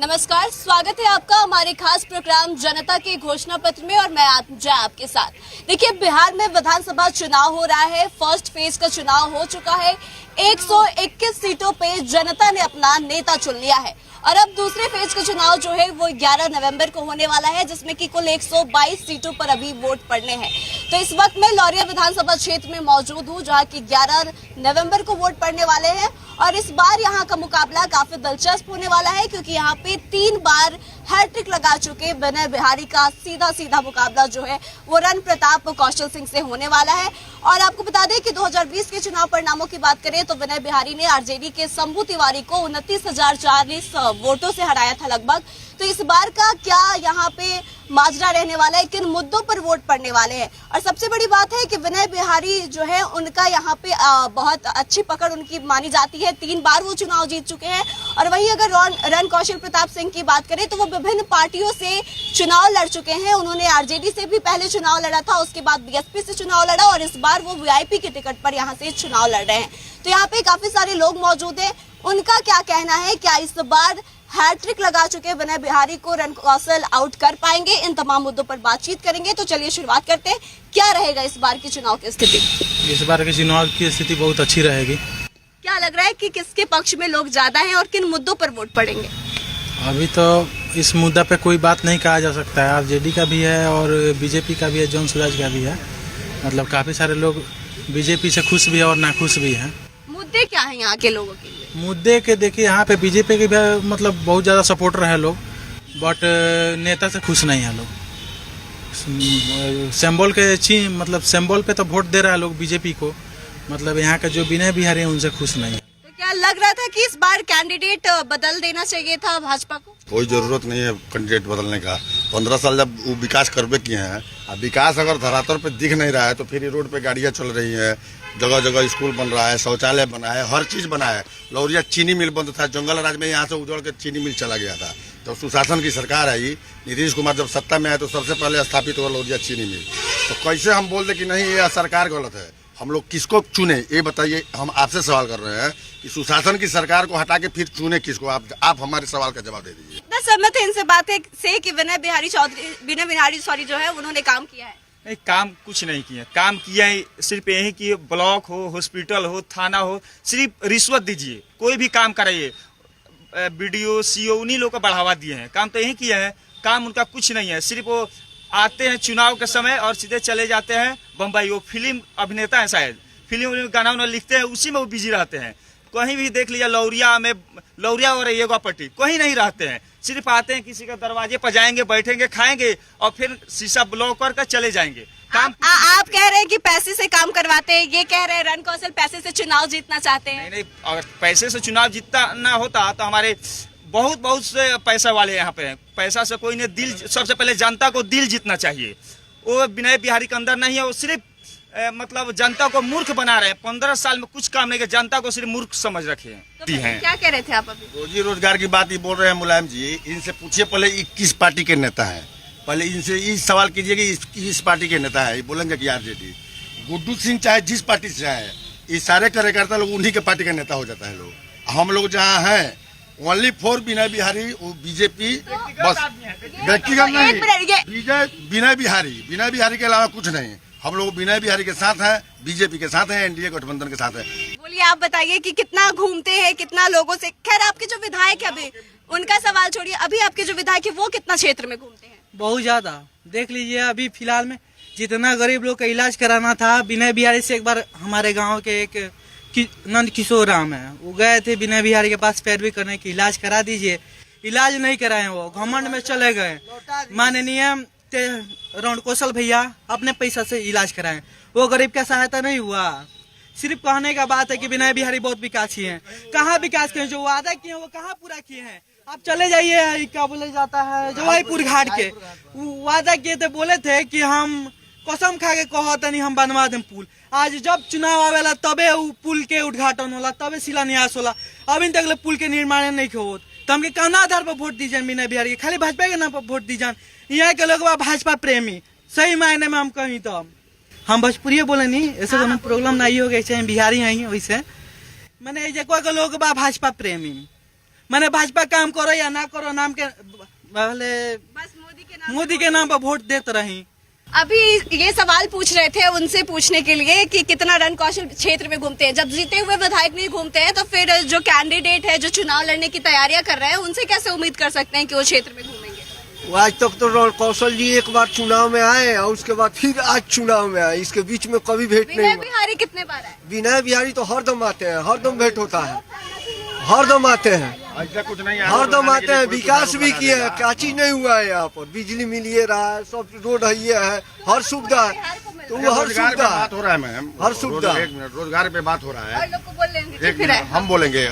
नमस्कार, स्वागत है आपका हमारे खास प्रोग्राम जनता के घोषणा पत्र में और मैं आत्मजा आपके साथ। देखिए, बिहार में विधानसभा चुनाव हो रहा है। फर्स्ट फेज का चुनाव हो चुका है। 121 सीटों पे जनता ने अपना नेता चुन लिया है और अब दूसरे फेज का चुनाव जो है वो 11 नवंबर को होने वाला है, जिसमें कि कुल 122 सीटों पर अभी वोट पड़ने हैं। तो इस वक्त मैं लौरिया विधानसभा क्षेत्र में मौजूद हूं, जहां की 11 नवंबर को वोट पड़ने वाले हैं और इस बार यहां का मुकाबला काफी दिलचस्प होने वाला है, क्योंकि यहां पे 3 बार हैट्रिक लगा चुके विनय बिहारी का सीधा मुकाबला जो है वो रण प्रताप कौशल सिंह से होने वाला है। और आपको बता दें कि 2020 के चुनाव परिणामों की बात करें तो विनय बिहारी ने आरजेडी के शंभू तिवारी को 29,040 वोटों से हराया था लगभग। तो इस बार का क्या यहाँ पे माजरा रहने वाला है, किन मुद्दों पर वोट पड़ने वाले हैं? और सबसे बड़ी बात है कि विनय बिहारी जो है उनका यहाँ पे बहुत अच्छी पकड़ उनकी मानी जाती है। 3 बार वो चुनाव जीत चुके हैं। और वहीं अगर रण कौशल प्रताप सिंह की बात करें तो वो विभिन्न पार्टियों से चुनाव लड़ चुके हैं। उन्होंने आरजेडी से भी पहले चुनाव लड़ा था, उसके बाद बीएसपी से चुनाव लड़ा और इस बार वो वीआईपी के टिकट पर यहाँ से चुनाव लड़ रहे हैं। तो यहाँ पे काफी सारे लोग मौजूद हैं, उनका क्या कहना है? क्या इस बार हैट्रिक लगा चुके विनय बिहारी को रण कौशल आउट कर पाएंगे? इन तमाम मुद्दों पर बातचीत करेंगे। तो चलिए शुरुआत करते हैं। क्या रहेगा इस बार की चुनाव की स्थिति? इस बार की चुनाव की स्थिति बहुत अच्छी रहेगी। क्या लग रहा है कि किसके पक्ष में लोग ज्यादा हैं और किन मुद्दों पर वोट पड़ेंगे? अभी तो इस मुद्दा पे कोई बात नहीं कहा जा सकता है। आरजेडी का भी है और बीजेपी का भी है, जॉन सुराज का भी है। मतलब काफी सारे लोग बीजेपी से खुश भी है और नाखुश भी है। मुद्दे क्या है यहाँ के लोगों के लिए? मुद्दे के देखिए, यहाँ पे बीजेपी के भी मतलब बहुत ज्यादा सपोर्टर है लोग, बट नेता से खुश नहीं है लोग। सिंबल के मतलब सिंबल पे तो वोट दे रहा है लोग बीजेपी को। मतलब यहाँ का जो विनय बिहारी है उनसे खुश नहीं है। तो क्या लग रहा था कि इस बार कैंडिडेट बदल देना चाहिए था भाजपा को? कोई जरूरत नहीं है कैंडिडेट बदलने का। 15 साल जब वो विकास करबे किए हैं, अब विकास अगर धरातल पे दिख नहीं रहा है तो फिर ये रोड पे गाड़ियां चल रही हैं, जगह जगह स्कूल बन रहा है, शौचालय बना है, हर चीज बना है। लौरिया चीनी मिल बंद था, जंगल राज में यहाँ से उजड़ के चीनी मिल चला गया था। तो सुशासन की सरकार आई, नीतीश कुमार जब सत्ता में आए तो सबसे पहले स्थापित हुआ लौरिया चीनी मिल। तो कैसे हम बोल दे कि नहीं ये सरकार गलत है? हम लोग किसको चुने ये बताइए। हम आपसे सवाल कर रहे हैं कि सुशासन की सरकार को हटा के फिर चुने किसको? आप हमारे सवाल का जवाब दे दीजिए। मैं सहमत है इनसे बात है से कि विनय बिहारी जो है उन्होंने काम किया है। नहीं, काम कुछ नहीं किया। काम किया है सिर्फ यही कि ब्लॉक हो, हॉस्पिटल हो, थाना हो, सिर्फ रिश्वत दीजिए, कोई भी काम कराइए। बीडीओ सीओ उन्हीं लोग को बढ़ावा दिए हैं। काम तो यही किया है, काम उनका कुछ नहीं है। सिर्फ वो आते हैं चुनाव के समय और सीधे चले जाते हैं बम्बई। वो फिल्म अभिनेता है, शायद फिल्म गाना उन्हें लिखते हैं, उसी में वो बिजी रहते हैं। कहीं भी देख लिया लौरिया और येगवा पट्टी कहीं नहीं रहते हैं। सिर्फ आते हैं, किसी के दरवाजे पर जाएंगे, बैठेंगे, खाएंगे और फिर शीशा ब्लॉक कर चले जाएंगे। काम आप कह रहे हैं कि पैसे से काम करवाते हैं, ये कह रहे हैं रण कौशल पैसे से चुनाव जीतना चाहते हैं। नहीं, अगर पैसे से चुनाव जीतना होता तो हमारे बहुत से पैसा वाले यहाँ पे हैं। पैसा से कोई नहीं, दिल सबसे पहले जनता को दिल जीतना चाहिए। वो विनय बिहारी के अंदर नहीं है। वो सिर्फ मतलब जनता को मूर्ख बना रहे हैं। 15 साल में कुछ काम नहीं किया, जनता को सिर्फ मूर्ख समझ रखे हैं। तो क्या कह रहे थे आप अभी? रोजी रोजगार की बात ही बोल रहे हैं मुलायम जी। इनसे पूछिए पहले किस पार्टी के नेता है। पहले इनसे इस सवाल कीजिए कि इस पार्टी के नेता है। बोलेंगे कि आरजेडी। गुड्डू सिंह चाहे जिस पार्टी से आए, ये सारे कार्यकर्ता लोग उन्हीं के पार्टी का नेता हो जाता है लोग। हम लोग जहाँ हैं only for Vinay Bihari, BJP बस। व्यक्तिगत नहीं, विनय बिहारी के अलावा कुछ नहीं। हम लोग विनय बिहारी के साथ हैं, बीजेपी के साथ हैं, एनडीए गठबंधन के साथ हैं। बोलिए, आप बताइए कि कितना घूमते हैं, कितना लोगों से? खैर, आपके जो विधायक है अभी उनका सवाल छोड़िए, अभी आपके जो विधायक है वो कितना क्षेत्र में घूमते हैं? बहुत ज्यादा। देख लीजिए, अभी फिलहाल में जितना गरीब लोग का इलाज कराना था, विनय बिहारी से एक बार हमारे गाँव के एक नंद किशोर राम है, वो गए थे विनय बिहारी के पास पैरवी करने की, इलाज करा दीजिए। इलाज नहीं कराए, वो घमंड में चले गए। माननीय रण कौशल भैया अपने पैसा से इलाज कराए, वो गरीब का सहायता नहीं हुआ। सिर्फ कहने का बात है कि विनय बिहारी बहुत विकास किए हैं। कहाँ विकास किए? जो वादा किए हैं वो कहाँ पूरा किए हैं? आप चले जाइए, क्या बोले जाता है, जवाईपुर घाट के वादा किए थे, बोले थे कि हम कसम खा के कहतनी हम बनवा दें पुल। आज जब चुनाव आवेला तबे पुल के उद्घाटन होला, तबे शिलान्यास होला। अभी तक पुल के निर्माण नहीं होत। तो हमके कौन आधार पर वोट दीजिए विनय बिहारी के? खाली भाजपा के नाम पर वोट दीजिए। यहाँ के लोग भाजपा प्रेमी सही मायने में हम कहीं तो हम भोजपुरी बोले नहीं, ऐसे कोनो प्रॉब्लम नहीं हो गई। बिहारी आई वैसे मैंने कोई लोग भाजपा प्रेमी मैंने भाजपा काम करो या ना करो, नाम के पहले बस मोदी के नाम पर वोट देते रही। अभी ये सवाल पूछ रहे थे उनसे पूछने के लिए कि कितना रन कौशल क्षेत्र में घूमते हैं। जब जीते हुए विधायक नहीं घूमते हैं तो फिर जो कैंडिडेट है जो चुनाव लड़ने की तैयारियां कर रहे हैं उनसे कैसे उम्मीद कर सकते हैं कि वो क्षेत्र में घूमेंगे? आज तक तो रण कौशल जी एक बार चुनाव में आए और उसके बाद फिर आज चुनाव में आए, इसके बीच में कभी भेंट नहीं विनय हुआ। बिहारी कितने बार आए? विनय बिहारी तो हरदम आते हैं, हरदम भेंट होता है, हरदम आते हैं, ऐसा कुछ नहीं है, हरदम आते हैं। विकास भी किए हैं, क्या चीज नहीं हुआ है यहाँ पर, बिजली मिल ये रहा है, सब रोड है, ये है, हर सुविधा है, तो वो हर रोजगार पे सुविधा बात हो रहा है मैम, हर सुविधा। एक मिनट, रोजगार पे बात हो रहा है। और लोग को बोल लेंगे एक फिर मिनट, हम बोलेंगे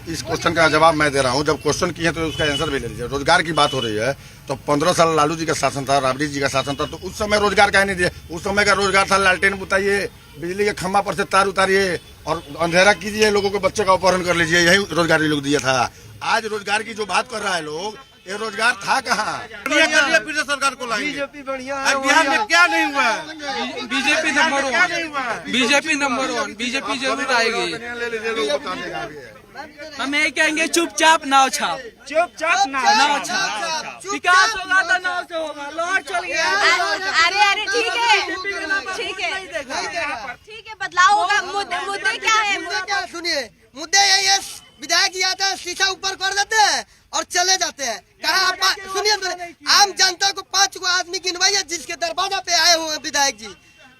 इस क्वेश्चन का जवाब मैं दे रहा हूँ। जब क्वेश्चन किए तो उसका आंसर भी ले लीजिए। रोजगार की बात हो रही है तो 15 साल लालू जी का शासन था, राबड़ी जी का शासन था, तो उस समय रोजगार काहे नहीं दिए? उस समय का रोजगार था लालटेन बुताइए, बिजली के खंभा पर से तार उतारिए और अंधेरा कीजिए, लोगों के बच्चे का अपहरण कर लीजिए, यही रोजगार लोग दिया था। आज रोजगार की जो बात कर रहा है लोग, ये रोजगार था कहाँ? फिर से सरकार को लाएंगे। बीजेपी बढ़िया आज है, बिहार में क्या नहीं हुआ है? BJP number 1, BJP number 1, BJP जरूर आएगी। ले लीजिए, लोग बताने का भी है। हम यही कहेंगे चुपचाप नाव छाप, चुपचाप नाव छाप, विकास होगा तो नाव से होगा, लौट चल गया। अरे ठीक है, ठीक है, ठीक है, बदलाव होगा। मुद्दे क्या है? क्या सुनिए, मुद्दे यही है, विधायक जी आते हैं, शीशा ऊपर कर देते हैं और चले जाते हैं। कहा सुनिए, आम जनता को 5 को आदमी गिनवाइए जिसके दरवाजा पे आए हुए विधायक जी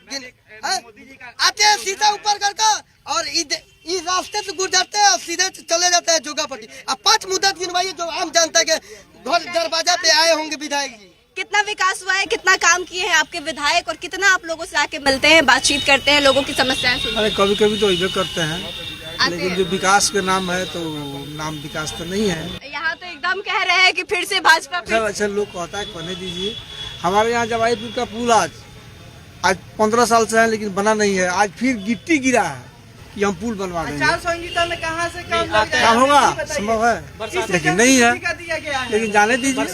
आते हैं, शीशा ऊपर करके और इस रास्ते से गुजरते हैं और सीधे चले जाते हैं जोगापट्टी। अब 5 मुद्दा गिनवाइए जो आम जनता के घर दरवाजा पे आए होंगे विधायक जी। कितना विकास हुआ है, कितना काम किए हैं आपके विधायक और कितना आप लोगों से आके मिलते हैं, बातचीत करते हैं, लोगों की समस्याएं सुनते अरे कभी कभी तो इधर करते हैं, आते लेकिन हैं? जो विकास के नाम है तो नाम विकास तो नहीं है। यहाँ तो एकदम कह रहे हैं कि फिर से भाजपा अच्छा लोग कहता है कहने दीजिए। हमारे यहाँ जवाईपुर का पुल आज 15 साल से है लेकिन बना नहीं है। आज फिर गिट्टी गिरा है कि हम पुल बनवा देंगे। 4 संहिता में कहाँ से काम लग क्या होगा? संभव है लेकिन नहीं है, लेकिन जाने दीजिए।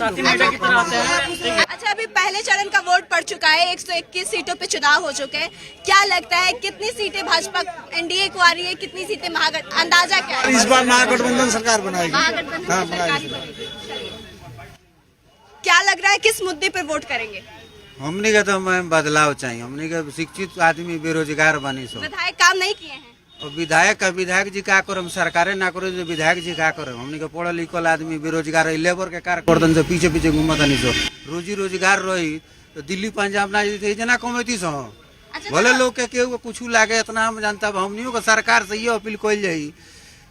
अच्छा, अभी पहले चरण का वोट पड़ चुका है, 121 सीटों पे चुनाव हो चुके हैं। क्या लगता है कितनी सीटें भाजपा एनडीए को आ रही है, कितनी सीटें महागठ, अंदाजा क्या है? इस बार महागठबंधन सरकार बनाएगी। महागठबंधन हाँ, सरकार बनाएगी। बनेगी। क्या लग रहा है किस मुद्दे पे वोट करेंगे? हमने का तो मैं बदलाव चाहिए। हमने का शिक्षित आदमी बेरोजगार बनी सो, विधायक काम नहीं किए हैं। और विधायक जी का करो, हम सरकारें ना करो, जो विधायक जी का करो। हमने का पढ़ल लिखल आदमी बेरोजगार है, लेबर के कार्य करदन से पीछे पीछे घूमत नहीं सो। रोजी रोजगार रही तो दिल्ली पंजाब ना जना कमेती सो। भले लोग के केहू कुछ लागे, इतना हम जानता। हमनियों का सरकार से ये अपील कल जाई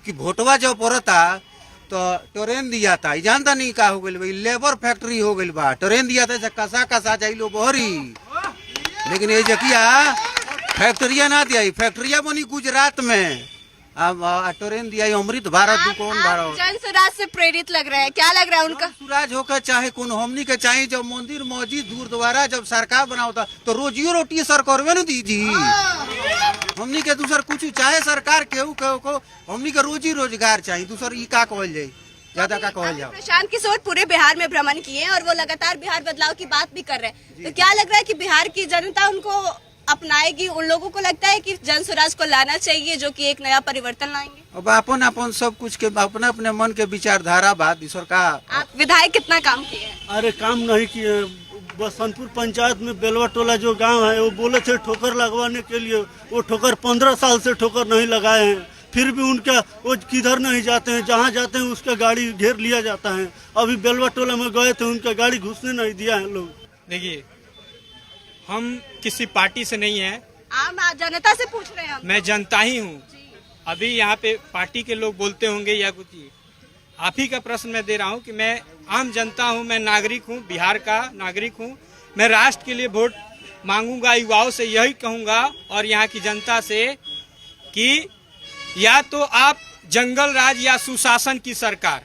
कि वोटवा जब पड़ता तो ट्रेन दिया था, जानता नहीं का हो गई भाई, लेबर फैक्ट्री हो गई बा। ट्रेन दिया था कसा कसा जाई लो बहरी, लेकिन ये जकिया फैक्ट्रिया ना दिया। फैक्ट्रिया बनी गुजरात में, अब ट्रेन दिया अमृत भारत दुकान भारत। जन स्वराज से प्रेरित लग रहा है, क्या लग रहा है उनका? सुराज होकर चाहे कौन हमनी के चाहे, जब मंदिर मस्जिद गुरुद्वारा जब सरकार बनाता तो रोजियो रोटी सर करवे न दीजी। हमनी के दूसर कुछ चाहे सरकार केहू को, हमनी के रोजी रोजगार चाहिए। दूसर ई का कहल जाए, ज्यादा का कहल जाओ। प्रशांत किशोर पूरे बिहार में भ्रमण किए और वो लगातार बिहार बदलाव की बात भी कर रहे हैं, तो क्या लग रहा है कि बिहार की जनता उनको अपनाएगी? उन लोगों को लगता है कि जन स्वराज को लाना चाहिए जो कि एक नया परिवर्तन लाएंगे? अब अपन सब कुछ के अपने अपने मन के विचारधारा बात ईश्वर का। आप विधायक कितना काम किए हैं? अरे काम नहीं किए। बसंतपुर पंचायत में बेलवा टोला जो गांव है, वो बोले थे ठोकर लगवाने के लिए, वो ठोकर 15 साल से ठोकर नहीं लगाए हैं। फिर भी उनका वो किधर नहीं जाते हैं, जहाँ जाते हैं उसका गाड़ी घेर लिया जाता है। अभी बेलवा टोला में गए थे, उनका गाड़ी घुसने नहीं दिया है लोग। देखिए, हम किसी पार्टी से नहीं है, आम जनता से पूछ रहे हैं हम। मैं जनता ही हूँ। अभी यहाँ पे पार्टी के लोग बोलते होंगे या कुछ, आप ही का प्रश्न मैं दे रहा हूँ कि मैं आम जनता हूँ, मैं नागरिक हूँ, बिहार का नागरिक हूँ। मैं राष्ट्र के लिए वोट मांगूंगा, युवाओं से यही कहूँगा और यहाँ की जनता से कि या तो आप जंगल राज या सुशासन की सरकार,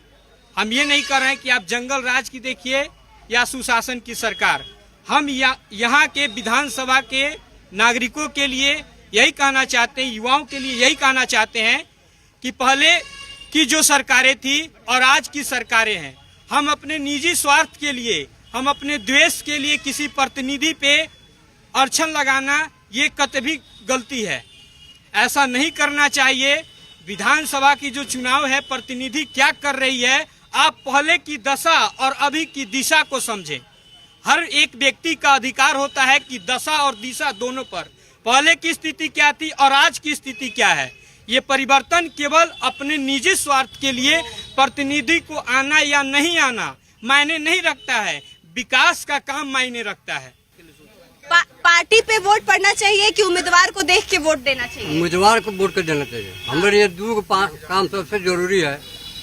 हम ये नहीं कर रहे हैं कि आप जंगल राज की देखिए या सुशासन की सरकार। हम यहाँ के विधानसभा के नागरिकों के लिए यही कहना चाहते हैं, युवाओं के लिए यही कहना चाहते हैं कि पहले की जो सरकारें थी और आज की सरकारें हैं, हम अपने निजी स्वार्थ के लिए, हम अपने द्वेष के लिए किसी प्रतिनिधि पे अड़चन लगाना ये कतई गलती है। ऐसा नहीं करना चाहिए। विधानसभा की जो चुनाव है प्रतिनिधि क्या कर रही है, आप पहले की दशा और अभी की दिशा को समझें। हर एक व्यक्ति का अधिकार होता है कि दशा और दिशा दोनों पर, पहले की स्थिति क्या थी और आज की स्थिति क्या है। ये परिवर्तन केवल अपने निजी स्वार्थ के लिए प्रतिनिधि को आना या नहीं आना मायने नहीं रखता है, विकास का काम मायने रखता है। पार्टी पे वोट पड़ना चाहिए कि उम्मीदवार को देख के वोट देना चाहिए? उम्मीदवार को वोट कर देना चाहिए। हमारे लिए दो काम सबसे जरूरी है,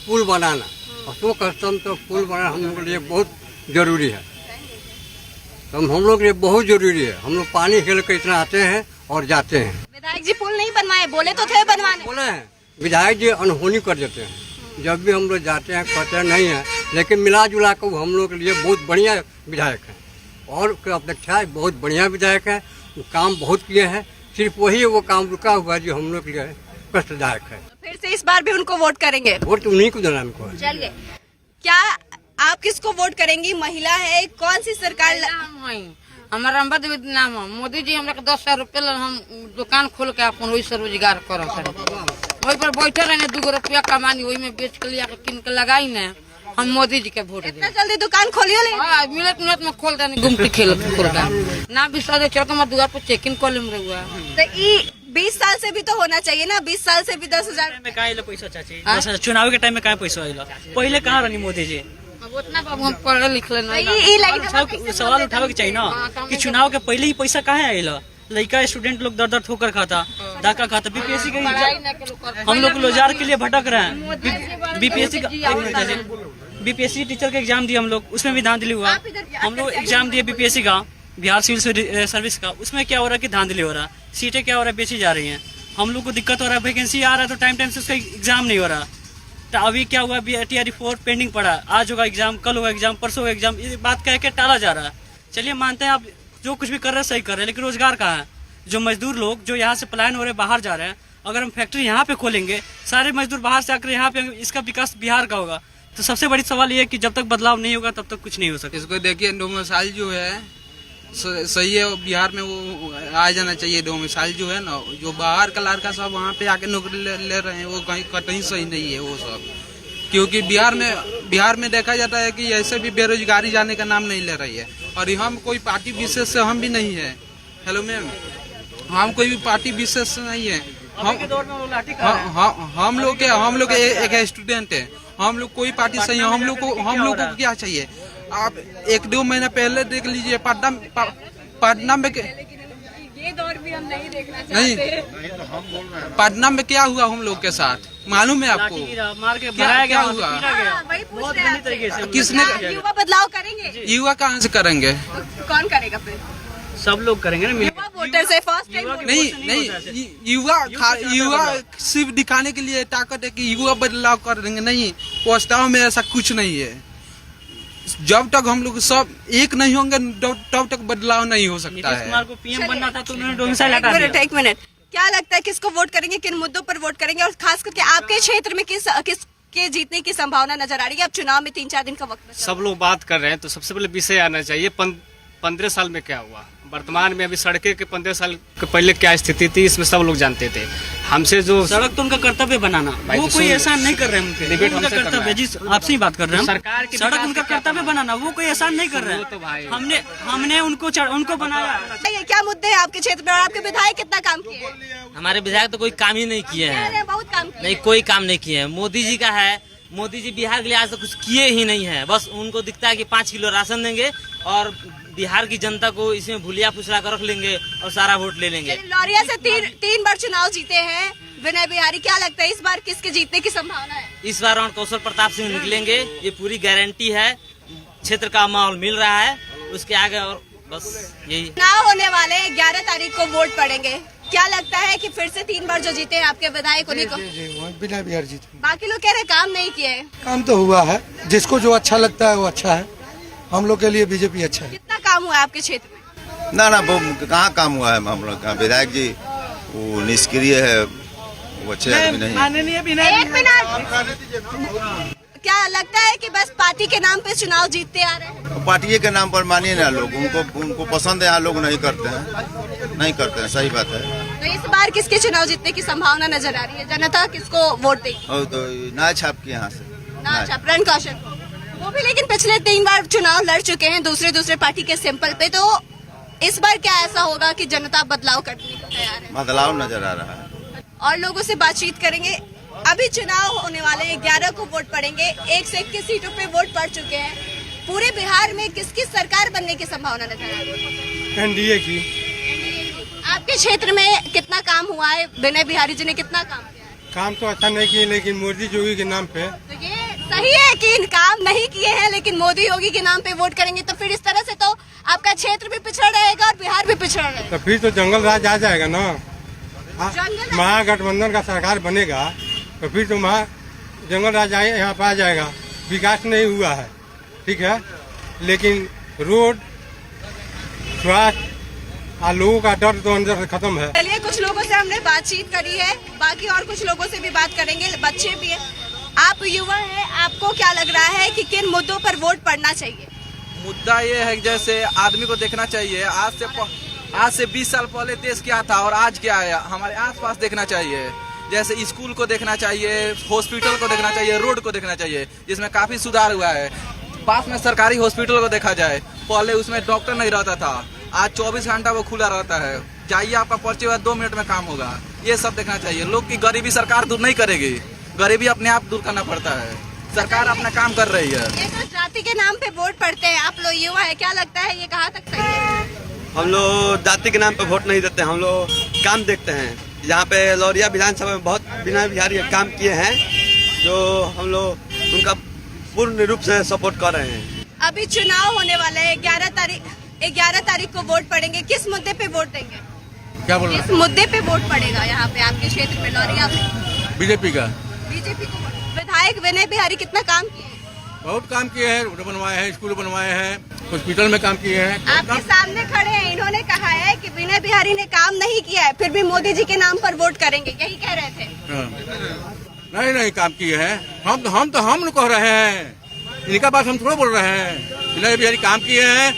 पुल बनाना और सो कस्टम तो पुल बनाना हम लोग के लिए बहुत जरूरी है। तो हम लोग के लिए बहुत जरूरी है। हम लोग पानी खेल कर इतना आते हैं और जाते हैं। विधायक जी पुल नहीं बनवाए, बोले तो थे बनवाने। बोले हैं विधायक जी अनहोनी कर देते हैं। जब भी हम लोग जाते हैं कहते हैं नहीं है, लेकिन मिला जुला कर हम लोग के लिए बहुत बढ़िया विधायक है और अपेक्षा बहुत बढ़िया विधायक है। काम बहुत किए हैं, सिर्फ वही वो काम रुका हुआ जो हम लोग के लिए कष्टदायक है। फिर से इस बार भी उनको वोट करेंगे? वोट तो उन्हीं को देना हमको। चलिए, क्या आप किसको वोट करेंगी? महिला है, कौन सी सरकार? हमारा नाम है मोदी जी। हमरा 10,000 रुपया हम दुकान खोल के अपन वही से रोजगार करब, वही पर बैठे रहे 2 रुपया कमानी, वही में बेच के लिया किन के लगाई न। हम मोदी जी के वोट इतना जल्दी दुकान खोलियो ले? मिनट में खोल देने गुमटी खेल खोल का ना विश्वास चल तो दुआर पर चेकिंग कर लेम रहुआ। तो 20 साल से भी तो होना चाहिए ना, 20 साल से भी 10,000 में कहाँ पैसा चाची? चुनाव के टाइम में कहाँ पैसा आएगा? पहले कहाँ रही मोदी जी? उतना बाबू हम पढ़े लिखले सवाल उठावे के चाहिए ना कि चुनाव के पहले ही पैसा कहाँ आएगा? लड़का स्टूडेंट लोग दर ठोकर खाता, धक्का खाता। बीपीएससी के हम लोग रोजगार के लिए भटक रहे हैं। बीपीएससी टीचर का एग्जाम दिए हम लोग, उसमें भी धांधली हुआ। हम लोग एग्जाम दिए बीपीएससी का, बिहार सिविल सर्विस का, उसमें क्या हो रहा है कि धांधली हो रहा है। सीटें क्या हो रहा है, बेची जा रही हैं। हम लोग को दिक्कत हो रहा है, वैकेंसी आ रहा है तो टाइम से उसका एग्जाम नहीं हो रहा। तो अभी क्या हुआ, TRE 4 पेंडिंग पड़ा, आज होगा एग्जाम, कल होगा एग्जाम, परसों होगा एग्जाम, ये बात कह के टाला जा रहा है। चलिए मानते हैं आप जो कुछ भी कर रहे हैं सही कर रहे हैं, लेकिन रोजगार कहाँ है? जो मजदूर लोग जो यहाँ से पलायन हो रहे हैं, बाहर जा रहे हैं, अगर हम फैक्ट्री यहाँ पे खोलेंगे, सारे मजदूर बाहर से आकर यहाँ पे, इसका विकास बिहार का होगा। तो सबसे बड़ी सवाल ये है कि जब तक बदलाव नहीं होगा तब तक कुछ नहीं हो सकता। इसको देखिए, डोमिसाइल जो है सही है, बिहार में वो आ जाना चाहिए। डोमिसाइल जो है ना, जो बाहर का लड़का सब वहाँ पे आके नौकरी ले रहे हैं, वो कहीं सही नहीं है वो सब। क्योंकि बिहार में देखा जाता है कि ऐसे भी बेरोजगारी जाने का नाम नहीं ले रही है। और हम कोई पार्टी विशेष से हम भी नहीं है। हेलो मैम, हम कोई भी पार्टी विशेष से नहीं है। हम लोग एक स्टूडेंट है। हम लोग कोई पार्टी सही है। हम लोग को क्या चाहिए? आप 1-2 महीना पहले देख लीजिए, पटना में ये दौर भी हम नहीं देखना चाहते। नहीं, पटना में क्या हुआ हम लोग के साथ मालूम है आपको? मार के क्या हुआ? किसने? युवा बदलाव करेंगे? युवा कहाँ से करेंगे? कौन करेगा फिर? सब लोग करेंगे ना। युवा वोटर से फर्स्ट टाइम नहीं, युवा सिर्फ दिखाने के लिए ताकत है कि युवा बदलाव कर देंगे। नहीं, वास्तव में ऐसा कुछ नहीं है। जब तक हम लोग सब एक नहीं होंगे तब तक बदलाव नहीं हो सकता है। कुमार को पीएम बनना था तो उन्होंने डोमिसाइल हटा दिया। एक मिनट, क्या लगता है किसको वोट करेंगे, किन मुद्दों पर वोट करेंगे, और खास करके आपके क्षेत्र में किसके जीतने की संभावना नजर आ रही है? अब चुनाव में 3-4 दिन का वक्त। सब लोग बात कर रहे हैं तो सबसे पहले विषय आना चाहिए 15 साल में क्या हुआ, वर्तमान में अभी सड़कें के 15 साल के पहले क्या स्थिति थी, इसमें सब लोग जानते थे। हमसे जो सड़क तो उनका कर्तव्य बनाना, वो कोई एहसान नहीं कर रहे हैं। उनका कर्तव्य जी, आपसे ही बात कर रहे हैं। सरकार की सड़क उनका कर्तव्य बनाना, वो कोई एहसान नहीं कर रहे हैं। हमने उनको बनाया। क्या मुद्दे हैं आपके क्षेत्र में और आपके विधायक कितना काम किए? हमारे विधायक तो कोई काम ही नहीं किए हैं। बहुत काम किए। नहीं, कोई काम नहीं किए हैं। मोदी जी का है, मोदी जी बिहार के लिए आज तक कुछ किए ही नहीं है। बस उनको दिखता है कि 5 किलो राशन देंगे और बिहार की जनता को इसमें भूलिया फुसला कर रख लेंगे और सारा वोट ले लेंगे। लौरिया से 3 बार चुनाव जीते हैं विनय बिहारी, क्या लगता है इस बार किसके जीतने की संभावना है? इस बार कौशल प्रताप सिंह निकलेंगे, ये पूरी गारंटी है। क्षेत्र का माहौल मिल रहा है, उसके आगे और बस यही। चुनाव होने वाले 11 तारीख को वोट पड़ेंगे, क्या लगता है कि फिर से 3 बार जो जीते हैं आपके विधायक उन्हीं को? विनय बिहारी जीते। बाकी लोग कह रहे काम नहीं किए। काम तो हुआ है, जिसको जो अच्छा लगता है वो अच्छा है। हम लोग के लिए बीजेपी अच्छा है। कितना काम हुआ है आपके क्षेत्र में? ना वो कहाँ काम हुआ है हम लोग का। विधायक जी वो निष्क्रिय है, वो अच्छे आदमी नहीं है। एक मिनट, क्या लगता है कि बस पार्टी के नाम पे चुनाव जीतते आ रहे हैं? पार्टी के नाम पर मानिए ना लोग, उनको पसंद है, यहाँ लोग नहीं करते हैं, सही बात है। तो इस बार किसके चुनाव जीतने की संभावना नजर आ रही है? जनता किसको वोट देगी? और तो ना छाप के यहाँ से ना छपरन कौशल वो भी लेकिन पिछले 3 बार चुनाव लड़ चुके हैं दूसरे पार्टी के सिंपल पे। तो इस बार क्या ऐसा होगा कि जनता बदलाव करने को तैयार है? बदलाव नजर आ रहा है। और लोगों से बातचीत करेंगे। अभी चुनाव होने वाले हैं, 11 को वोट पड़ेंगे, 1 से 21 सीटों पे वोट पड़ चुके हैं। पूरे बिहार में किसकी सरकार बनने की संभावना नजर आ रही है? एनडीए की। आपके क्षेत्र में कितना काम हुआ है? विनय बिहारी जी ने कितना काम किया है? काम तो अच्छा नहीं किए, लेकिन मोदी योगी के नाम पे। तो ये सही है कि काम नहीं किए हैं लेकिन मोदी योगी के नाम पे वोट करेंगे, तो फिर इस तरह से तो आपका क्षेत्र भी पिछड़ रहेगा और बिहार भी पिछड़ रहेगा। तो फिर तो जंगल राज आ जाएगा ना। महागठबंधन का सरकार बनेगा तो फिर तो जंगल राज यहाँ पे आ जाएगा। विकास नहीं हुआ है, ठीक है, लेकिन रोड, स्वास्थ्य और लोगों का डर तो अंदर से खत्म है। चलिए, कुछ लोगों से हमने बातचीत करी है, बाकी और कुछ लोगों से भी बात करेंगे, बच्चे भी हैं। आप युवा हैं, आपको क्या लग रहा है कि किन मुद्दों पर वोट पड़ना चाहिए? मुद्दा ये है कि जैसे आदमी को देखना चाहिए आज से 20 साल पहले देश क्या था और आज क्या है, हमारे आसपास देखना चाहिए। जैसे स्कूल को देखना चाहिए, हॉस्पिटल को देखना चाहिए, रोड को देखना चाहिए, जिसमें काफी सुधार हुआ है। पास में सरकारी हॉस्पिटल को देखा जाए, पहले उसमें डॉक्टर नहीं रहता था, आज 24 घंटा वो खुला रहता है। जाइए, आपका पर्ची हुआ 2 मिनट में काम होगा। ये सब देखना चाहिए। लोग की गरीबी सरकार दूर नहीं करेगी, गरीबी अपने आप दूर करना पड़ता है। सरकार अपना काम कर रही है। ये तो जाति के नाम पे वोट पड़ते हैं, आप लोग युवा है, क्या लगता है ये कहाँ तक सही है? हम लोग जाति के नाम पे वोट नहीं देते, हम लोग काम देखते हैं। यहाँ पे लौरिया विधानसभा में बहुत विनय बिहारी काम किए हैं, जो हम लोग उनका पूर्ण रूप से सपोर्ट कर रहे हैं। अभी चुनाव होने वाले हैं, 11 तारीख को वोट पड़ेंगे। किस मुद्दे पे वोट देंगे? क्या बोल रहे किस मुद्दे पे वोट पड़ेगा यहाँ पे आपके क्षेत्र में, लौरिया में? बीजेपी का। बीजेपी को। विधायक विनय बिहारी कितना काम किए? बहुत काम किए हैं, रोड बनवाए हैं, स्कूल बनवाए हैं, हॉस्पिटल में काम किए हैं। आपके सामने खड़े हैं, इन्होंने कहा है कि विनय बिहारी ने काम नहीं किया है, फिर भी मोदी जी के नाम पर वोट करेंगे, यही कह रहे थे। नहीं काम किए हैं, हम कह रहे हैं, इनका बात हम थोड़ा बोल रहे हैं। विनय बिहारी काम किए हैं।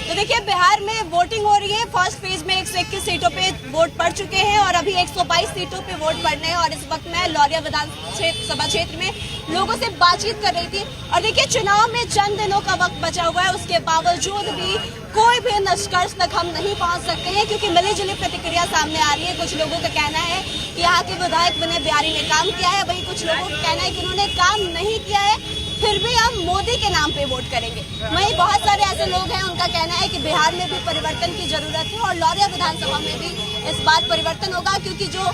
तो देखिए, बिहार में वोटिंग हो रही है। फर्स्ट फेज में 121 सीटों पे वोट पड़ चुके हैं और अभी 122 सीटों पे वोट पड़ने हैं। और इस वक्त मैं लौरिया विधानसभा क्षेत्र में लोगों से बातचीत कर रही थी। और देखिए, चुनाव में चंद दिनों का वक्त बचा हुआ है, उसके बावजूद भी कोई भी निष्कर्ष तक हम नहीं पहुंच सकते हैं, क्योंकि मिली जुली प्रतिक्रिया सामने आ रही है। कुछ लोगों का कहना है कि यहाँ के विधायक विनय बिहारी ने काम किया है, वहीं कुछ लोगों का कहना है कि उन्होंने काम नहीं किया है, फिर भी हम मोदी के नाम पे वोट करेंगे। वहीं बहुत सारे ऐसे लोग हैं, उनका कहना है कि बिहार में भी परिवर्तन की जरूरत है और लौरिया विधानसभा में भी इस बार परिवर्तन होगा, क्योंकि जो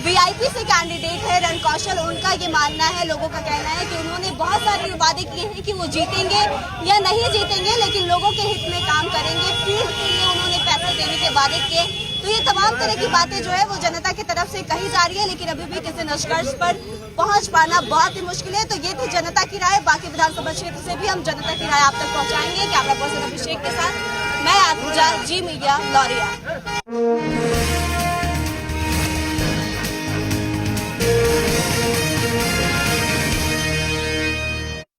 वीआईपी से कैंडिडेट है रण कौशल, उनका ये मानना है, लोगों का कहना है कि उन्होंने बहुत सारे वादे किए हैं कि वो जीतेंगे या नहीं जीतेंगे, लेकिन लोगों के हित में काम करेंगे। फील्ड के लिए उन्होंने पैसे देने के वादे किए। तो ये तमाम तरह की बातें जो है वो जनता की तरफ से कही जा रही है, लेकिन अभी भी किसी निष्कर्ष पर पहुंच पाना बहुत ही मुश्किल है। तो ये थी जनता की राय। बाकी विधानसभा क्षेत्र से भी हम जनता की राय आप तक पहुंचाएंगे। कैमरा पर्सन अभिषेक के साथ मैं आत्मजा, जी मीडिया, लौरिया।